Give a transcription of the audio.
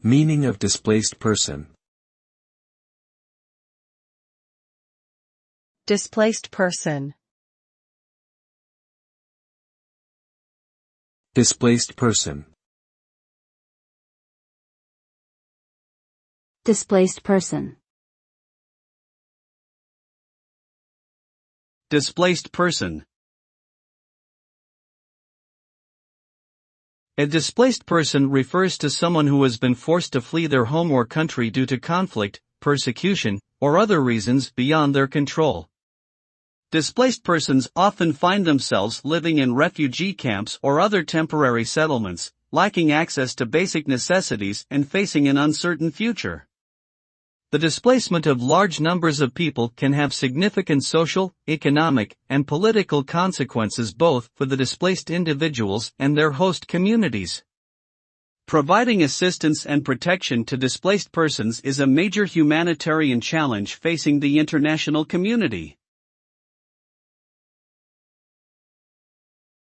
Meaning of displaced person. Displaced person. Displaced person. Displaced person. Displaced person. A displaced person refers to someone who has been forced to flee their home or country due to conflict, persecution, or other reasons beyond their control. Displaced persons often find themselves living in refugee camps or other temporary settlements, lacking access to basic necessities and facing an uncertain future. The displacement of large numbers of people can have significant social, economic, and political consequences both for the displaced individuals and their host communities. Providing assistance and protection to displaced persons is a major humanitarian challenge facing the international community.